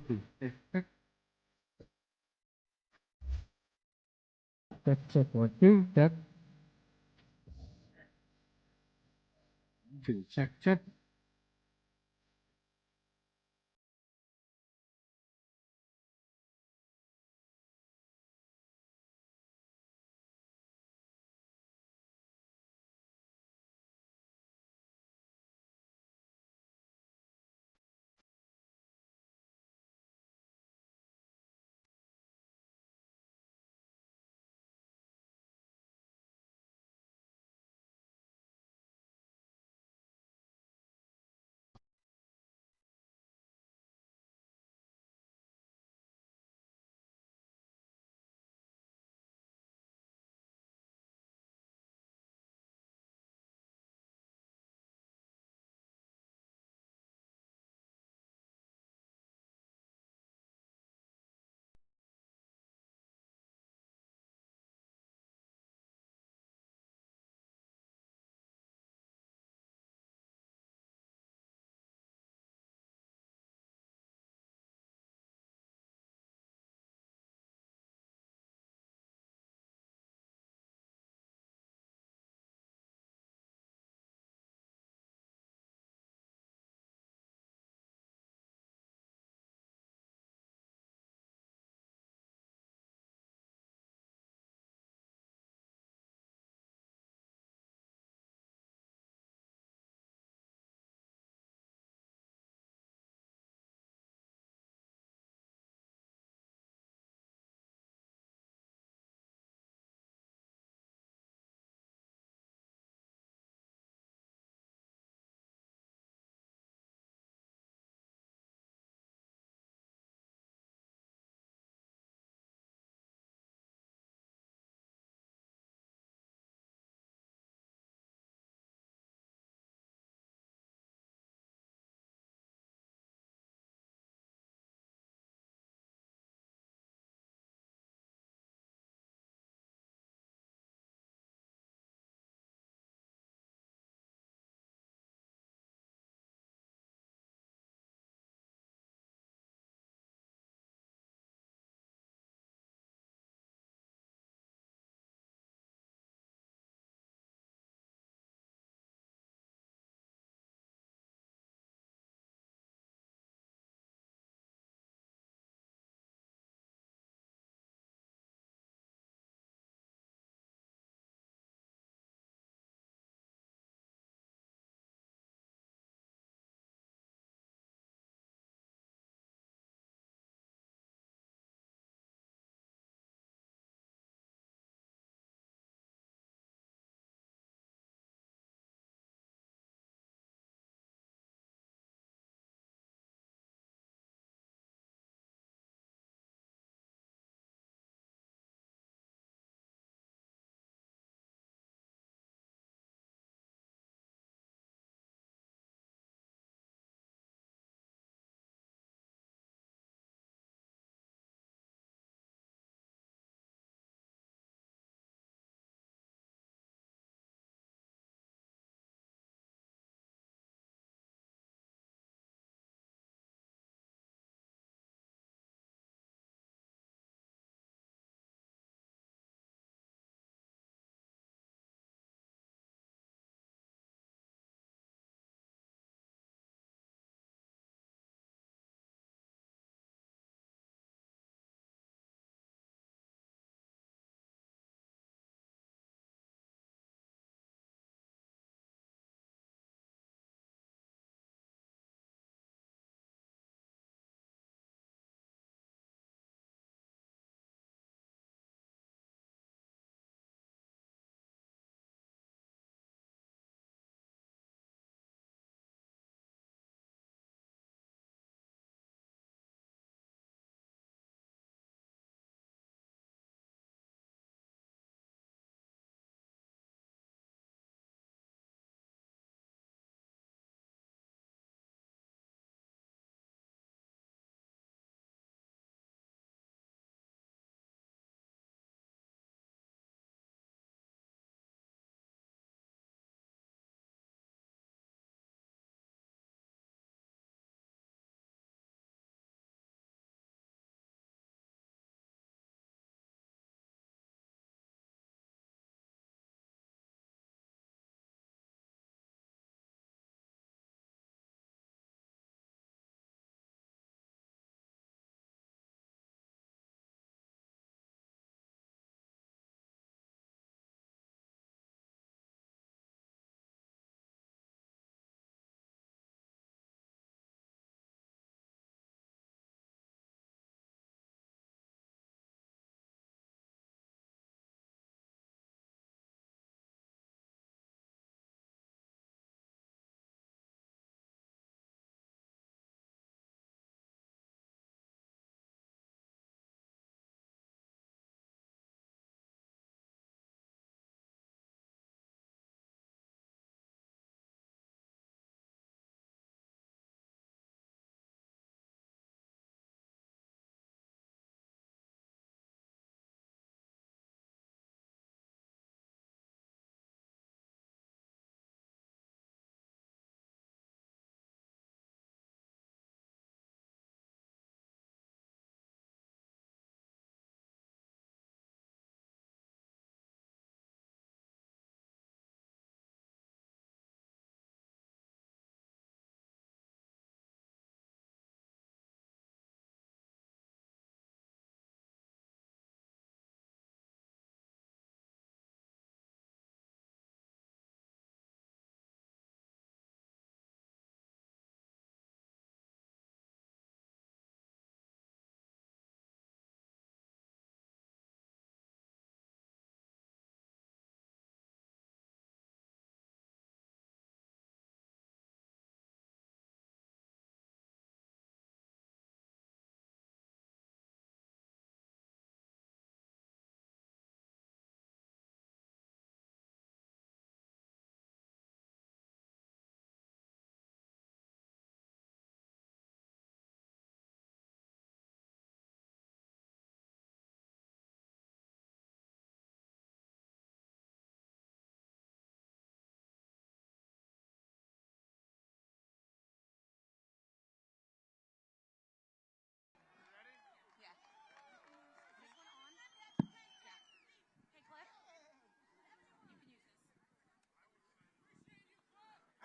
Check, check, check, 1, 2, check, check, check.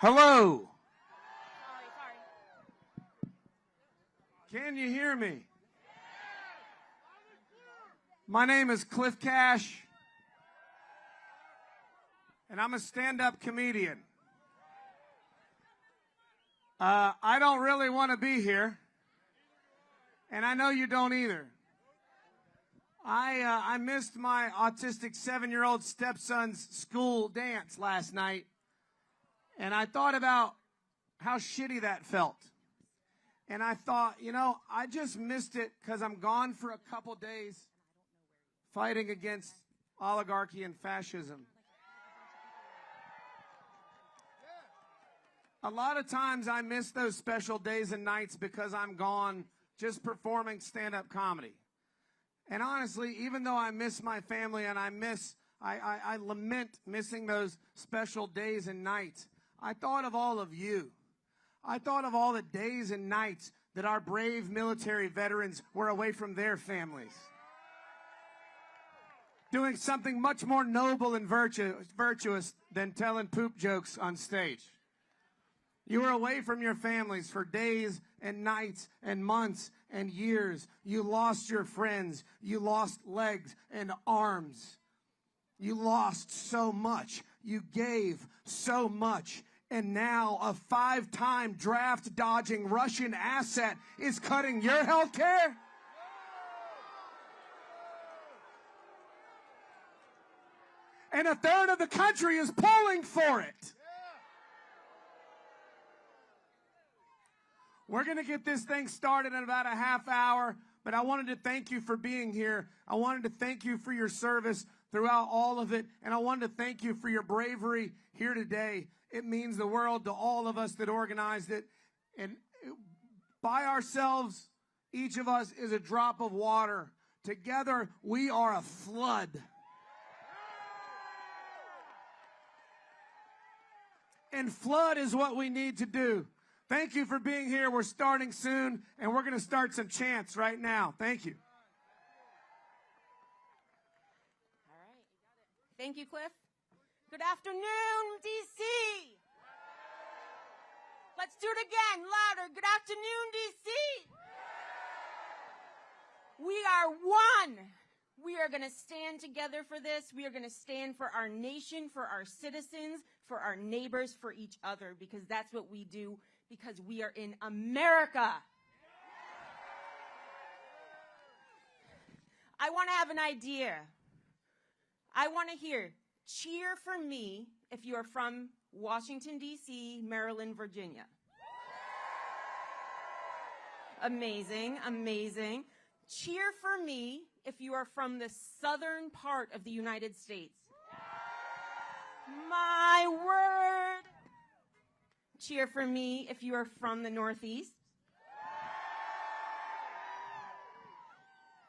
Hello. Can you hear me? My name is Cliff Cash, and I'm a stand-up comedian. I don't really want to be here, and I know you don't either. I missed my autistic 7-year-old stepson's school dance last night, and I thought about how shitty that felt. And I thought, you know, I just missed it because I'm gone for a couple days fighting against oligarchy and fascism. A lot of times I miss those special days and nights because I'm gone just performing stand-up comedy. And honestly, even though I miss my family and I lament missing those special days and nights, I thought of all of you. I thought of all the days and nights that our brave military veterans were away from their families, doing something much more noble and virtuous than telling poop jokes on stage. You were away from your families for days and nights and months and years. You lost your friends. You lost legs and arms. You lost so much. You gave so much. And now a 5-time draft-dodging Russian asset is cutting your health care? And a third of the country is pulling for it. We're going to get this thing started in about a half hour, but I wanted to thank you for being here. I wanted to thank you for your service throughout all of it, and I wanted to thank you for your bravery here today. It means the world to all of us that organized it. And by ourselves, each of us is a drop of water. Together, we are a flood. And flood is what we need to do. Thank you for being here. We're starting soon, and we're going to start some chants right now. Thank you. All right. Thank you, Cliff. Good afternoon, D.C. Let's do it again, louder. Good afternoon, D.C. We are one. We are going to stand together for this. We are going to stand for our nation, for our citizens, for our neighbors, for each other, because that's what we do, because we are in America. I want to have an idea. I want to hear, cheer for me if you are from Washington, D.C., Maryland, Virginia. Amazing, amazing. Cheer for me if you are from the southern part of the United States. My word. Cheer for me if you are from the Northeast.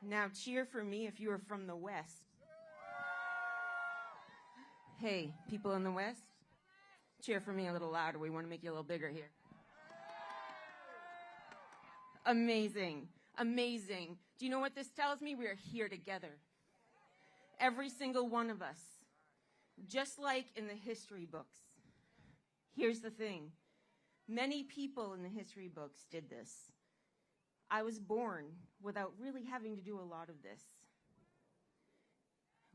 Now cheer for me if you are from the West. Hey, people in the West, cheer for me a little louder. We want to make you a little bigger here. Amazing, amazing. Do you know what this tells me? We are here together. Every single one of us. Just like in the history books. Here's the thing. Many people in the history books did this. I was born without really having to do a lot of this.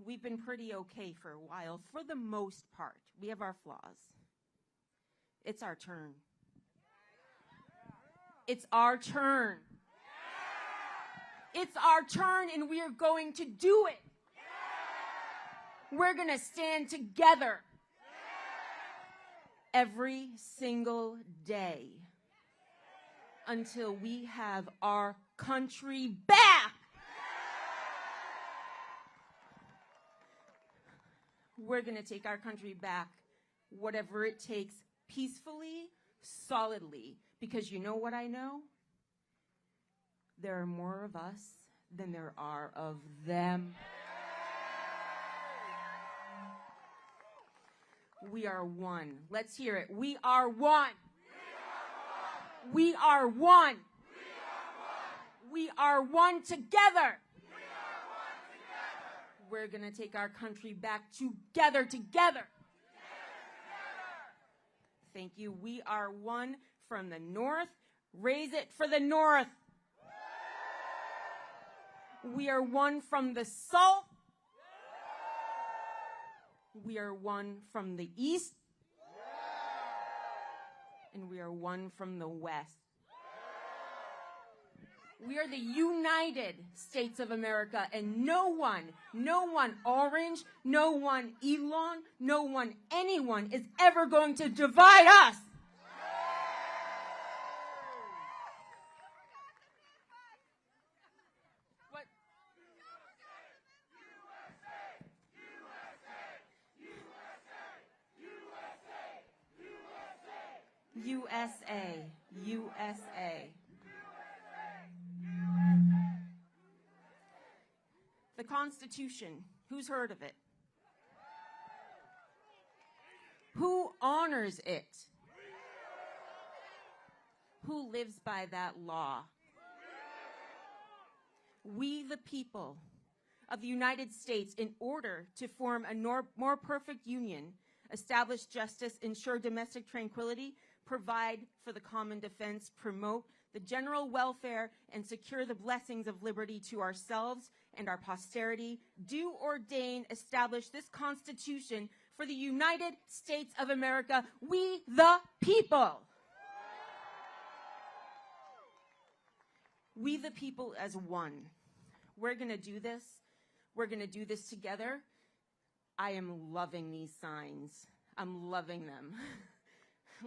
We've been pretty okay for a while, for the most part. We have our flaws. It's our turn. It's our turn. It's our turn, and we are going to do it. We're going to stand together every single day until we have our country back. We're going to take our country back, whatever it takes, peacefully, solidly. Because you know what I know? There are more of us than there are of them. We are one. Let's hear it. We are one. We are one. We are one together. We're going to take our country back together. thank you. We are one from the North. Raise it for the North. We are one from the South. We are one from the East. And we are one from the West. We are the United States of America, and no one, Orange, no one, Elon, no one, anyone is ever going to divide us. What? USA, USA. The Constitution, who's heard of it? Who honors it? Who lives by that law? We, the people of the United States, in order to form a more perfect union, establish justice, ensure domestic tranquility, provide for the common defense, promote the general welfare, and secure the blessings of liberty to ourselves and our posterity, do ordain, establish this Constitution for the United States of America, we the people. We the people as one. We're going to do this. We're going to do this together. I am loving these signs. I'm loving them.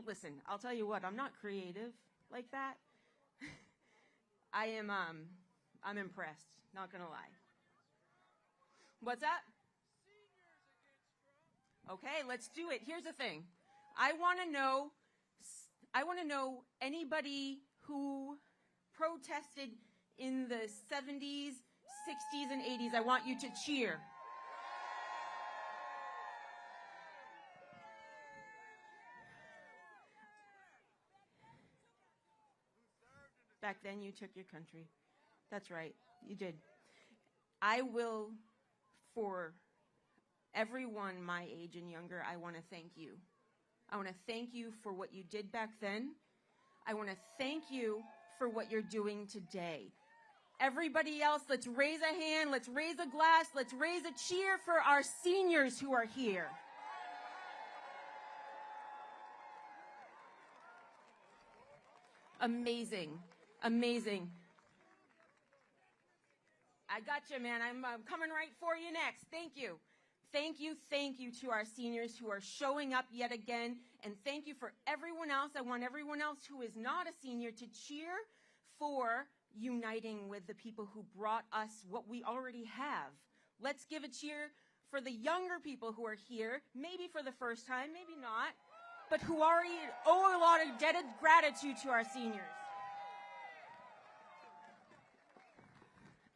Listen, I'll tell you what, I'm not creative like that. I'm impressed, not gonna lie. What's that? Okay, let's do it. Here's the thing. I want to know anybody who protested in the 70s, 60s, and 80s. I want you to cheer. Back then, you took your country. That's right. You did. I will, for everyone my age and younger, I want to thank you. I want to thank you for what you did back then. I want to thank you for what you're doing today. Everybody else, let's raise a hand, let's raise a glass, let's raise a cheer for our seniors who are here. Amazing. Amazing. I got you, man. I'm coming right for you next. Thank you. Thank you to our seniors who are showing up yet again. And thank you for everyone else. I want everyone else who is not a senior to cheer for uniting with the people who brought us what we already have. Let's give a cheer for the younger people who are here, maybe for the first time, maybe not, but who already owe a lot of indebted gratitude to our seniors.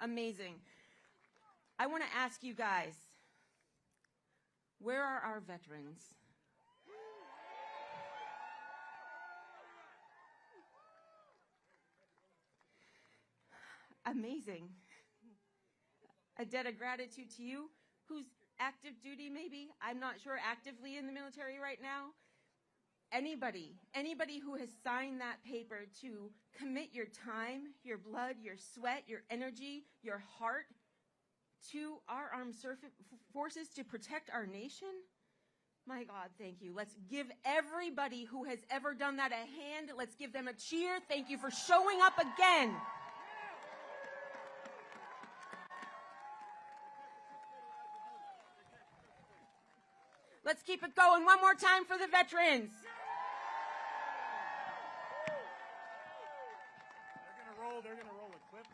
Amazing. I want to ask you guys, where are our veterans? Amazing. A debt of gratitude to you, who's active duty maybe, I'm not sure, actively in the military right now. Anybody who has signed that paper to commit your time, your blood, your sweat, your energy, your heart to our armed forces to protect our nation, my God, thank you. Let's give everybody who has ever done that a hand. Let's give them a cheer. Thank you for showing up again. Let's keep it going one more time for the veterans. They're gonna roll a clip.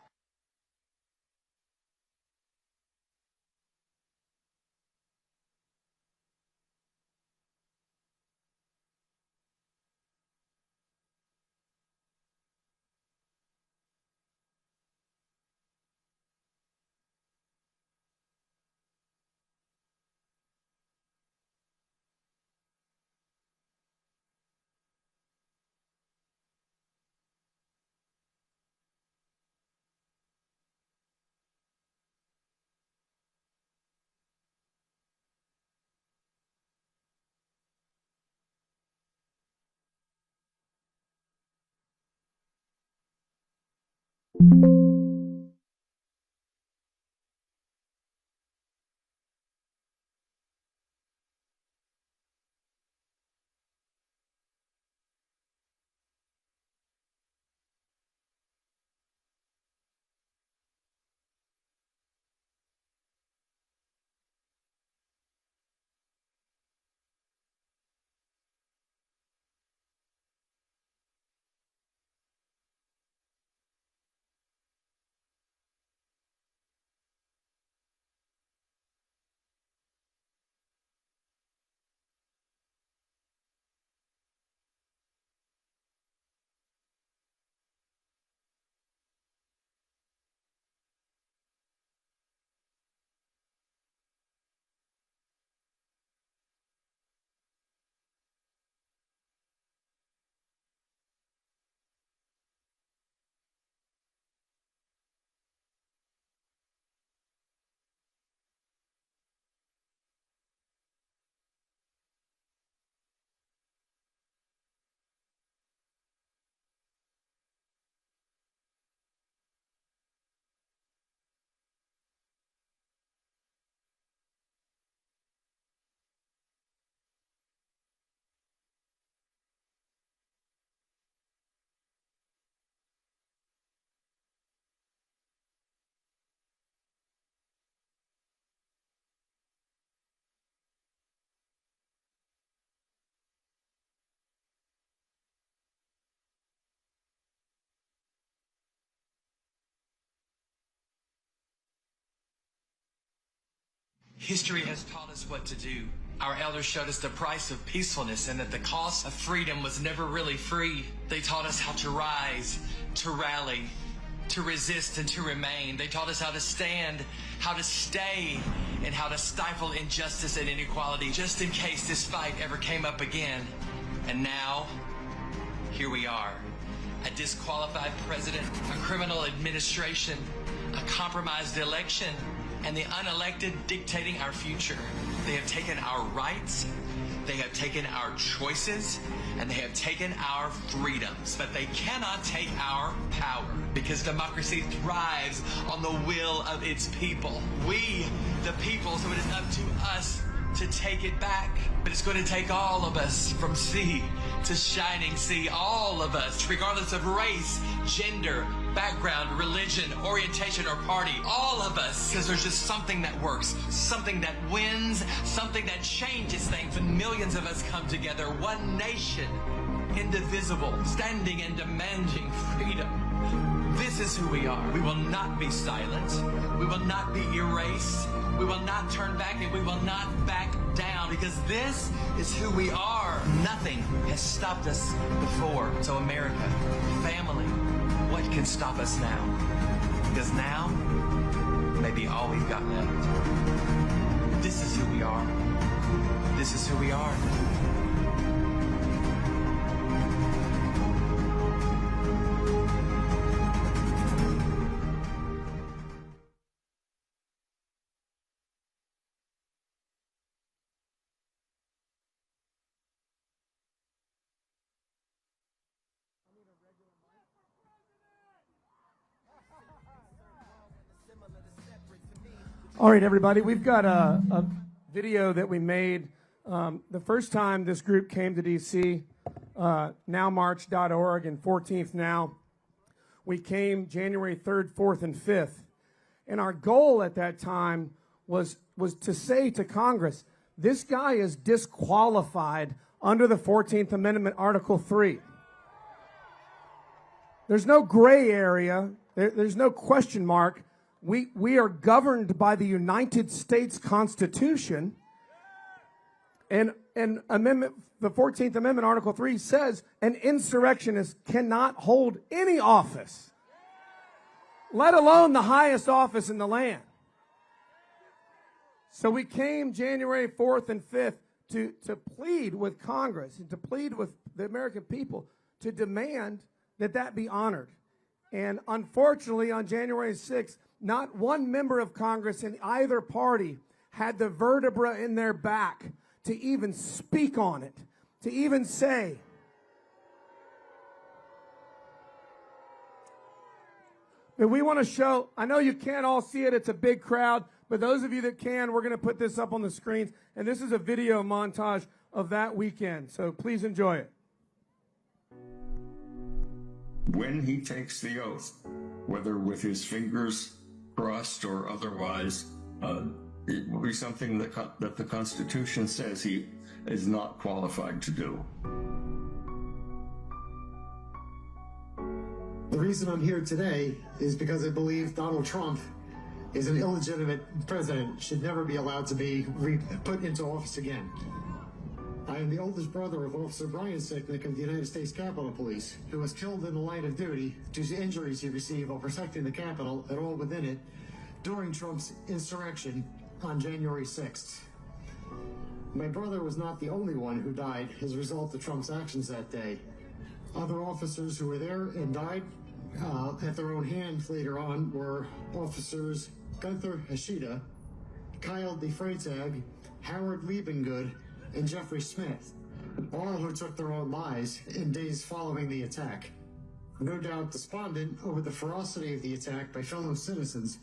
History has taught us what to do. Our elders showed us the price of peacefulness and that the cost of freedom was never really free. They taught us how to rise, to rally, to resist, and to remain. They taught us how to stand, how to stay, and how to stifle injustice and inequality just in case this fight ever came up again. And now, here we are. A disqualified president, a criminal administration, a compromised election, and the unelected dictating our future. They have taken our rights, they have taken our choices, and they have taken our freedoms, but they cannot take our power because democracy thrives on the will of its people. We, the people, so it is up to us to take it back. But it's going to take all of us from sea to shining sea, all of us, regardless of race, gender, background, religion, orientation, or party, all of us, because there's just something that works, something that wins, something that changes things when millions of us come together, one nation, indivisible, standing and demanding freedom. This is who we are. We will not be silent. We will not be erased. We will not turn back, and we will not back down, because this is who we are. Nothing has stopped us before. So America, family, what can stop us now? Because now may be all we've got left. This is who we are. This is who we are. All right, everybody, we've got a video that we made the first time this group came to D.C., nowmarch.org, and 14th Now. We came January 3rd, 4th, and 5th. And our goal at that time was to say to Congress, this guy is disqualified under the 14th Amendment, Article 3. There's no gray area. There's no question mark. We are governed by the United States Constitution, and the 14th Amendment, Article 3 says an insurrectionist cannot hold any office, let alone the highest office in the land. So we came January 4th and 5th to plead with Congress and to plead with the American people to demand that be honored. And unfortunately, on January 6th, not one member of Congress in either party had the vertebra in their back to even speak on it, to even say, And we want to show, I know you can't all see it, it's a big crowd, but those of you that can, we're going to put this up on the screens. And this is a video montage of that weekend. So please enjoy it. When he takes the oath, whether with his fingers crossed or otherwise, it will be something that the Constitution says he is not qualified to do. The reason I'm here today is because I believe Donald Trump is an illegitimate president, should never be allowed to be put into office again. I am the oldest brother of Officer Brian Sicknick of the United States Capitol Police, who was killed in the line of duty due to injuries he received while protecting the Capitol and all within it during Trump's insurrection on January 6th. My brother was not the only one who died as a result of Trump's actions that day. Other officers who were there and died at their own hand later on were officers Gunther Hashida, Kyle DeFreitag, Howard Liebengood, and Jeffrey Smith, all who took their own lives in days following the attack. No doubt despondent over the ferocity of the attack by fellow citizens,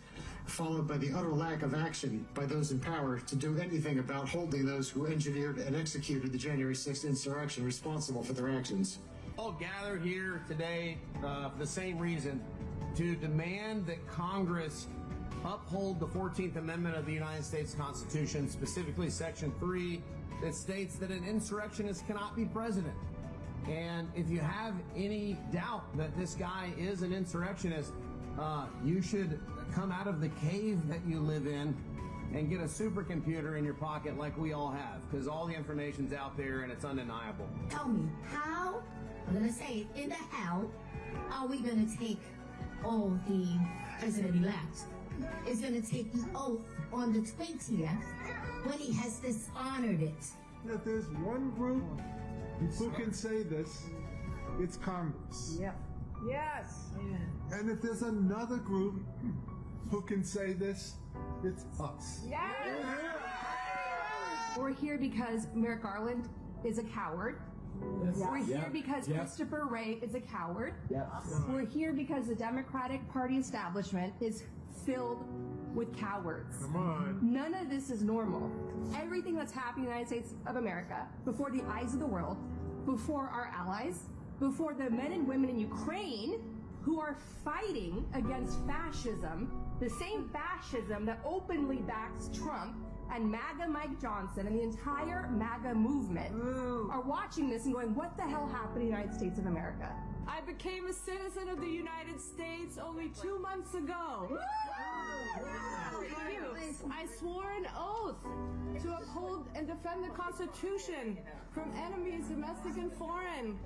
followed by the utter lack of action by those in power to do anything about holding those who engineered and executed the January 6th insurrection responsible for their actions. All gathered here today for the same reason, to demand that Congress uphold the 14th Amendment of the United States Constitution, specifically Section 3, that states that an insurrectionist cannot be president. And if you have any doubt that this guy is an insurrectionist, you should come out of the cave that you live in and get a supercomputer in your pocket like we all have, because all the information's out there and it's undeniable. Tell me, how, I'm going to say it, in the how are we going to take the president-elect is going to take the oath on the 20th when he has dishonored it? If there's one group who can say this, it's Congress. Yep. Yes. And if there's another group who can say this, it's us. Yes. We're here because Merrick Garland is a coward. We're here because Christopher Wray is a coward. We're here because the Democratic Party establishment is filled with cowards. Come on. None of this is normal. Everything that's happening in the United States of America, before the eyes of the world, before our allies, before the men and women in Ukraine who are fighting against fascism, the same fascism that openly backs Trump and MAGA Mike Johnson and the entire MAGA movement are watching this and going, what the hell happened in the United States of America? I became a citizen of the United States only 2 months ago. I swore an oath to uphold and defend the Constitution from enemies, domestic and foreign.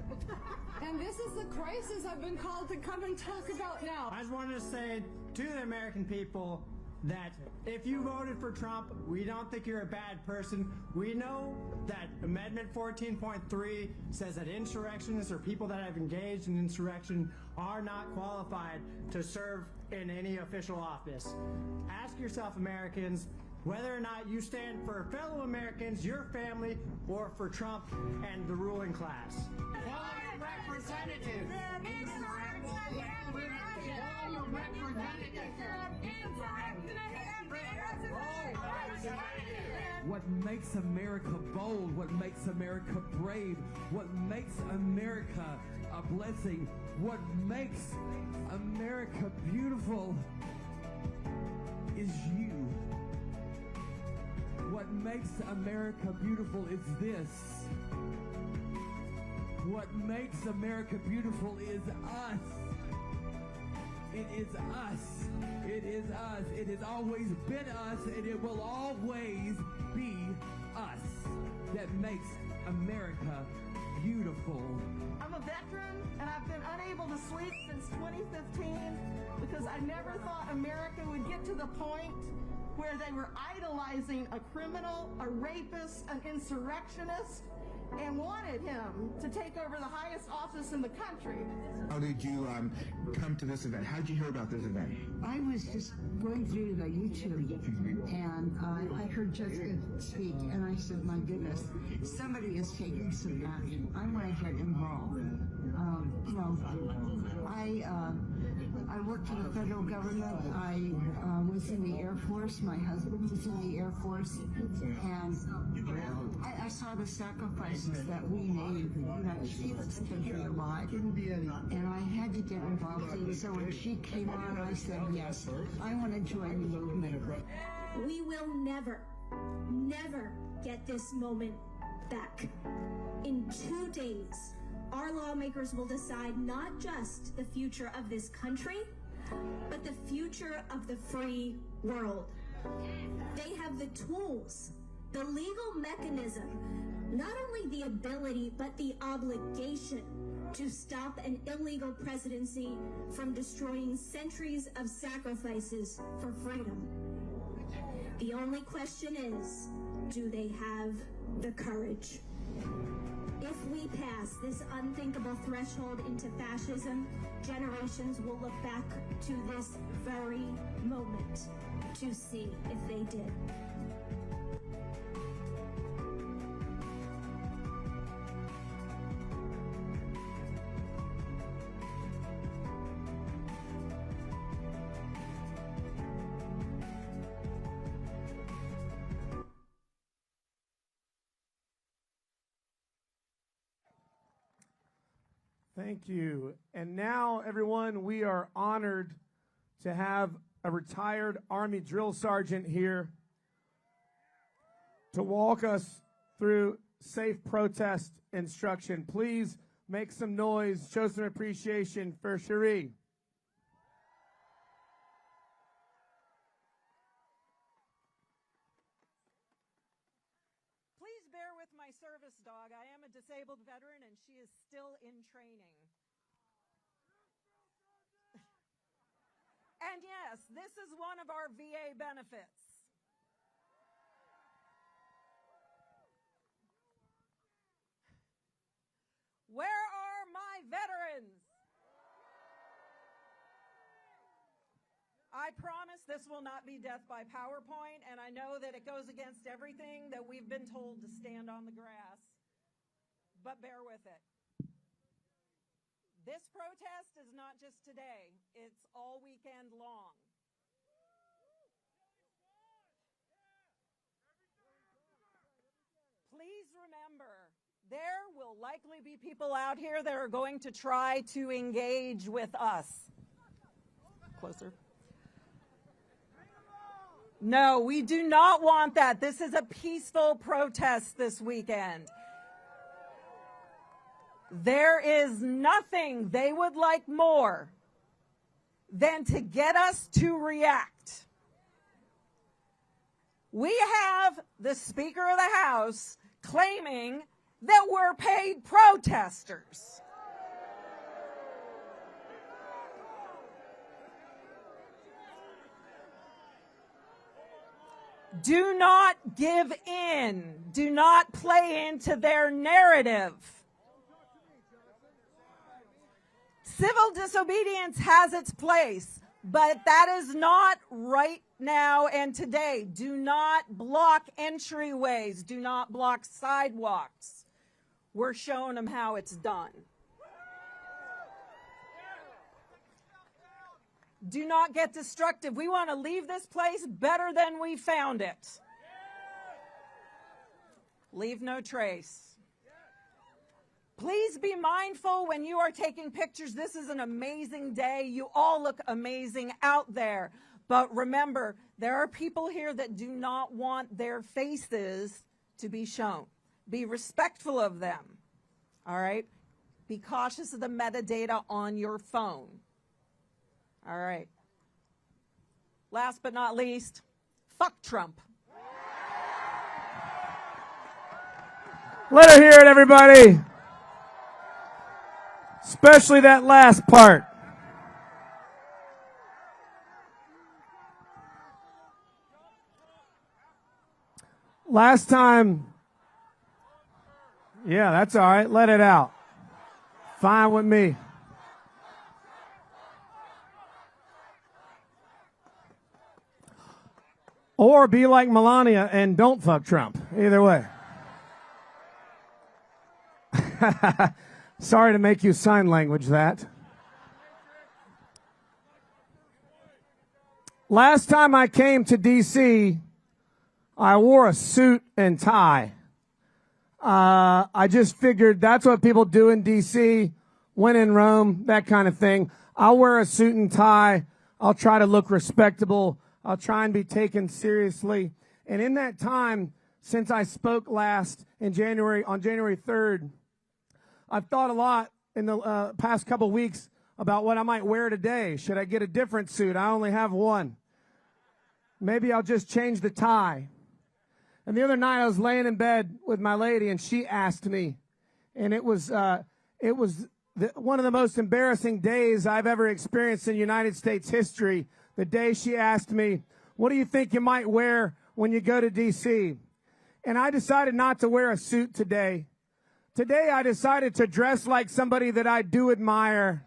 And this is the crisis I've been called to come and talk about now. I just wanted to say to the American people that if you voted for Trump, we don't think you're a bad person. We know that Amendment 14.3 says that insurrectionists or people that have engaged in insurrection are not qualified to serve in any official office. Ask yourself, Americans, whether or not you stand for fellow Americans, your family, or for Trump and the ruling class. What makes America bold, what makes America brave, what makes America a blessing, what makes America beautiful is you. What makes America beautiful is this. What makes America beautiful is us. It is us. It is us. It has always been us, and it will always be us that makes America beautiful. I'm a veteran, and I've been unable to sleep since 2015 because I never thought America would get to the point where they were idolizing a criminal, a rapist, an insurrectionist, and wanted him to take over the highest office in the country. How did you come to this event? How did you hear about this event? I was just going through the YouTube, and I heard Jessica speak, and I said, my goodness, somebody is taking some action. I want to get involved. I worked for the federal government. I was in the Air Force. My husband was in the Air Force. And I saw the sacrifices that we made to keep this country alive. And I had to get involved in it. So when she came on, I said, yes, I want to join the movement. We will never get this moment back. In 2 days, our lawmakers will decide not just the future of this country, but the future of the free world. They have the tools, the legal mechanism, not only the ability, but the obligation to stop an illegal presidency from destroying centuries of sacrifices for freedom. The only question is, do they have the courage? If we pass this unthinkable threshold into fascism, generations will look back to this very moment to see if they did. Thank you. And now, everyone, we are honored to have a retired Army drill sergeant here to walk us through safe protest instruction. Please make some noise, show some appreciation for Cherie. Please bear with my service dog. I am a disabled veteran and she is still in training. And yes, this is one of our VA benefits. Where are my veterans? I promise this will not be death by PowerPoint, and I know that it goes against everything that we've been told to stand on the grass, but bear with it. This protest is not just today, it's all weekend long. Please remember, there will likely be people out here that are going to try to engage with us. Closer. No, we do not want that. This is a peaceful protest this weekend. There is nothing they would like more than to get us to react. We have the Speaker of the House claiming that we're paid protesters. Do not give in. Do not play into their narrative. Civil disobedience has its place, but that is not right now and today. Do not block entryways. Do not block sidewalks. We're showing them how it's done. Do not get destructive. We want to leave this place better than we found it. Leave no trace. Please be mindful when you are taking pictures. This is an amazing day. You all look amazing out there. But remember, there are people here that do not want their faces to be shown. Be respectful of them. All right? Be cautious of the metadata on your phone. All right. Last but not least, fuck Trump. Let her hear it, everybody. Especially that last part. Last time, yeah, that's all right. Let it out. Fine with me. Or be like Melania and don't fuck Trump. Either way. Sorry to make you sign language that. Last time I came to D.C., I wore a suit and tie. I just figured that's what people do in D.C., when in Rome, that kind of thing. I'll wear a suit and tie. I'll try to look respectable. I'll try and be taken seriously. And in that time, since I spoke last on January 3rd, I've thought a lot in the past couple weeks about what I might wear today. Should I get a different suit? I only have one. Maybe I'll just change the tie. And the other night I was laying in bed with my lady, and she asked me, and it was one of the most embarrassing days I've ever experienced in United States history. The day she asked me, "What do you think you might wear when you go to D.C.?" And I decided not to wear a suit today. Today I decided to dress like somebody that I do admire.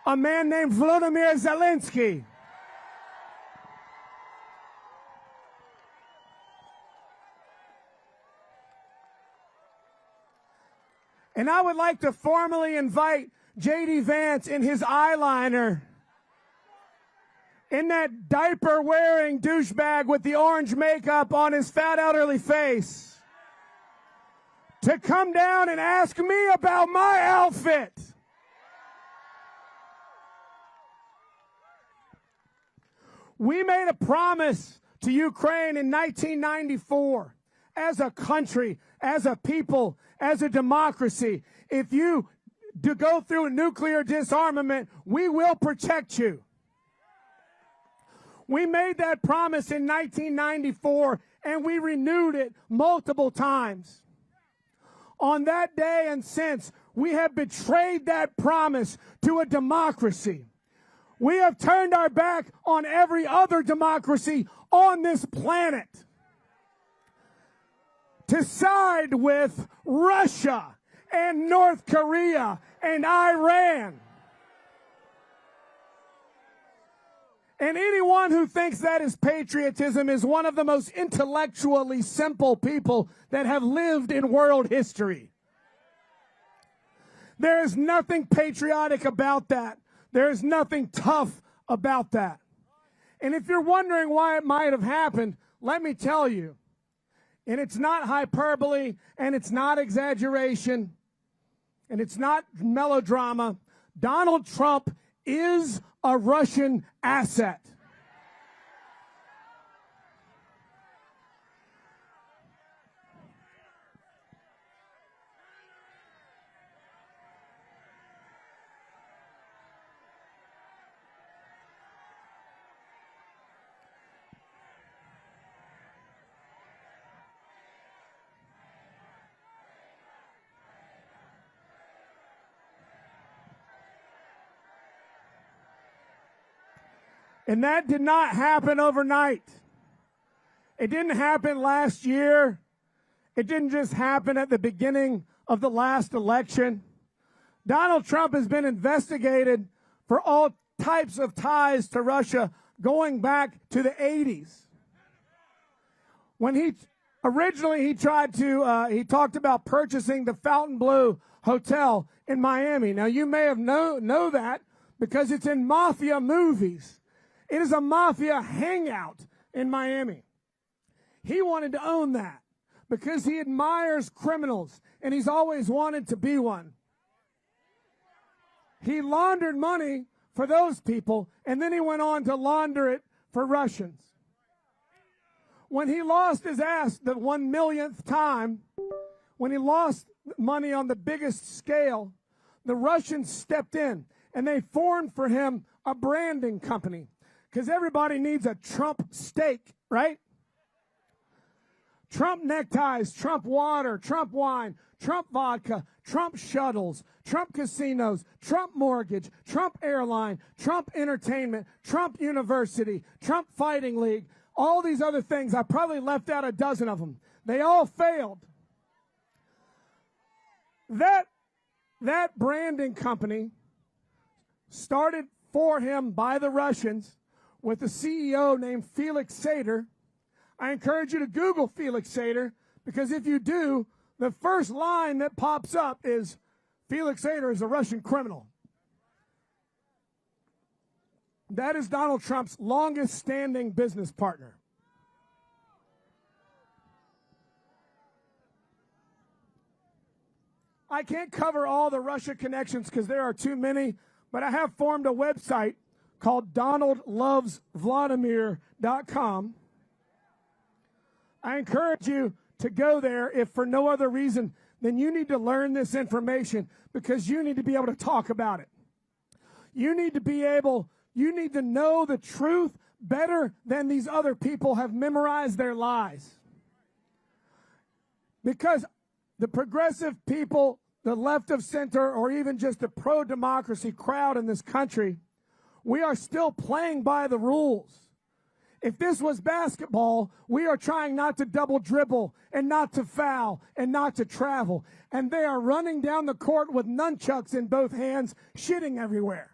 A man named Volodymyr Zelensky. And I would like to formally invite J.D. Vance in his eyeliner, in that diaper-wearing douchebag with the orange makeup on his fat elderly face, to come down and ask me about my outfit. We made a promise to Ukraine in 1994 as a country, as a people, as a democracy. If you go through a nuclear disarmament, we will protect you. We made that promise in 1994, and we renewed it multiple times. On that day and since, we have betrayed that promise to a democracy. We have turned our back on every other democracy on this planet to side with Russia and North Korea and Iran. And anyone who thinks that is patriotism is one of the most intellectually simple people that have lived in world history. There is nothing patriotic about that. There is nothing tough about that. And if you're wondering why it might have happened, let me tell you. And it's not hyperbole, and it's not exaggeration, and it's not melodrama. Donald Trump is a Russian asset. And that did not happen overnight. It didn't happen last year. It didn't just happen at the beginning of the last election. Donald Trump has been investigated for all types of ties to Russia going back to the 80s. When he talked about purchasing the Fontainebleau Hotel in Miami. Now, you may have know that because it's in mafia movies. It is a mafia hangout in Miami. He wanted to own that because he admires criminals, and he's always wanted to be one. He laundered money for those people, and then he went on to launder it for Russians. When he lost his ass the 1 millionth time, when he lost money on the biggest scale, the Russians stepped in, and they formed for him a branding company. Because everybody needs a Trump steak, right? Trump neckties, Trump water, Trump wine, Trump vodka, Trump shuttles, Trump casinos, Trump mortgage, Trump airline, Trump entertainment, Trump university, Trump fighting league, all these other things. I probably left out a dozen of them. They all failed. That branding company started for him by the Russians with a CEO named Felix Sater. I encourage you to Google Felix Sater, because if you do, the first line that pops up is, Felix Sater is a Russian criminal. That is Donald Trump's longest standing business partner. I can't cover all the Russia connections because there are too many, but I have formed a website called DonaldLovesVladimir.com. I encourage you to go there if for no other reason than you need to learn this information because you need to be able to talk about it. You need to know the truth better than these other people have memorized their lies. Because the progressive people, the left of center, or even just the pro-democracy crowd in this country, we are still playing by the rules. If this was basketball, we are trying not to double dribble and not to foul and not to travel. And they are running down the court with nunchucks in both hands, shitting everywhere.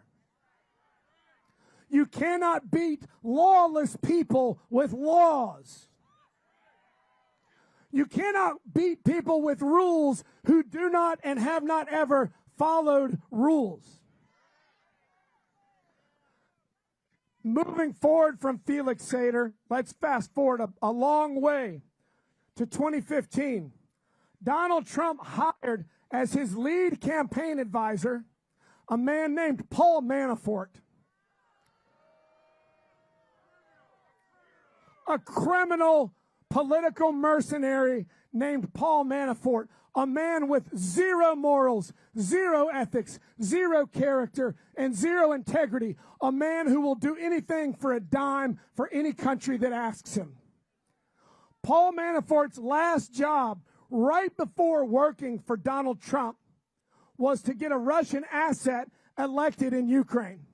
You cannot beat lawless people with laws. You cannot beat people with rules who do not and have not ever followed rules. Moving forward from Felix Sater, let's fast forward a long way to 2015. Donald Trump hired as his lead campaign advisor a man named Paul Manafort, a criminal political mercenary named Paul Manafort, a man with zero morals, zero ethics, zero character, and zero integrity, a man who will do anything for a dime for any country that asks him. Paul Manafort's last job right before working for Donald Trump was to get a Russian asset elected in Ukraine.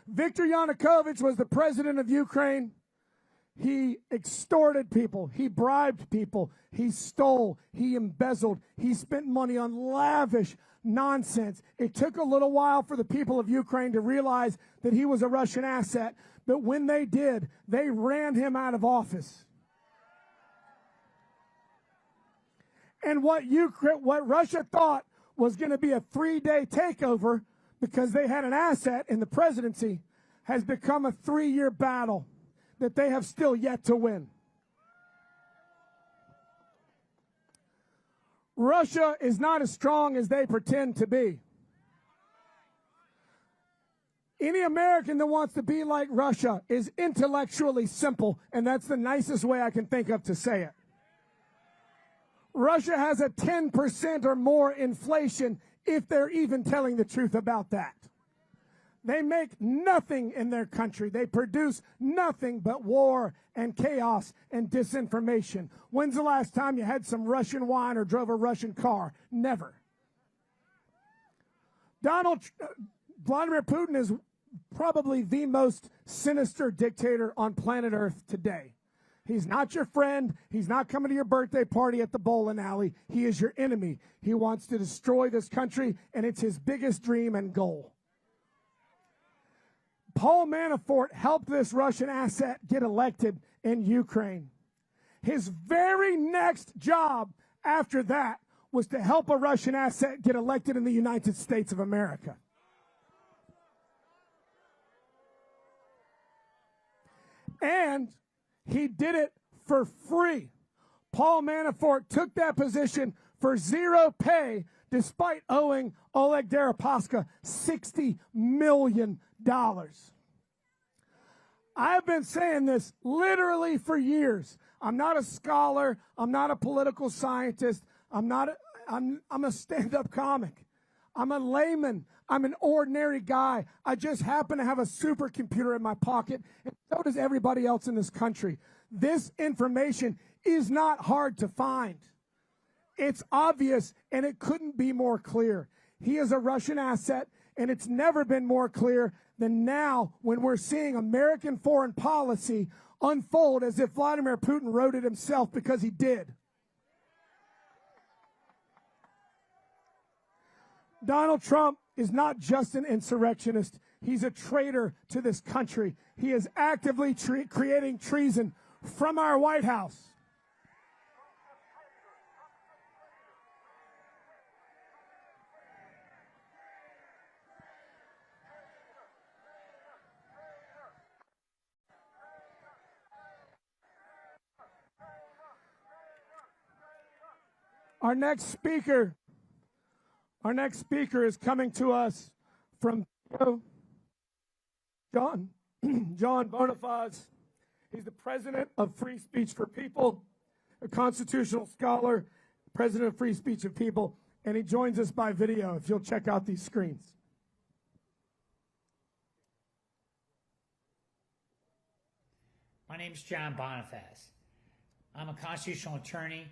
Viktor Yanukovych was the president of Ukraine. He extorted people. He bribed people. He stole. He embezzled. He spent money on lavish nonsense. It took a little while for the people of Ukraine to realize that he was a Russian asset, but when they did, they ran him out of office. And what Russia thought was going to be a 3-day takeover because they had an asset in the presidency has become a 3-year battle that they have still yet to win. Russia is not as strong as they pretend to be. Any American that wants to be like Russia is intellectually simple, and that's the nicest way I can think of to say it. Russia has a 10% or more inflation, if they're even telling the truth about that. They make nothing in their country. They produce nothing but war and chaos and disinformation. When's the last time you had some Russian wine or drove a Russian car? Never. Vladimir Putin is probably the most sinister dictator on planet Earth today. He's not your friend. He's not coming to your birthday party at the bowling alley. He is your enemy. He wants to destroy this country, and it's his biggest dream and goal. Paul Manafort helped this Russian asset get elected in Ukraine. His very next job after that was to help a Russian asset get elected in the United States of America. And he did it for free. Paul Manafort took that position for zero pay despite owing Oleg Deripaska $60 million. I've been saying this literally for years. I'm not a scholar. I'm not a political scientist. I'm a stand-up comic. I'm a layman. I'm an ordinary guy. I just happen to have a supercomputer in my pocket, and so does everybody else in this country. This information is not hard to find. It's obvious, and it couldn't be more clear. He is a Russian asset, and it's never been more clear than now when we're seeing American foreign policy unfold as if Vladimir Putin wrote it himself, because he did. Donald Trump is not just an insurrectionist. He's a traitor to this country. He is actively creating treason from our White House. Our next speaker is coming to us from John Bonifaz. He's the president of Free Speech for People, a constitutional scholar, president of Free Speech of People, and he joins us by video, if you'll check out these screens. My name is John Bonifaz. I'm a constitutional attorney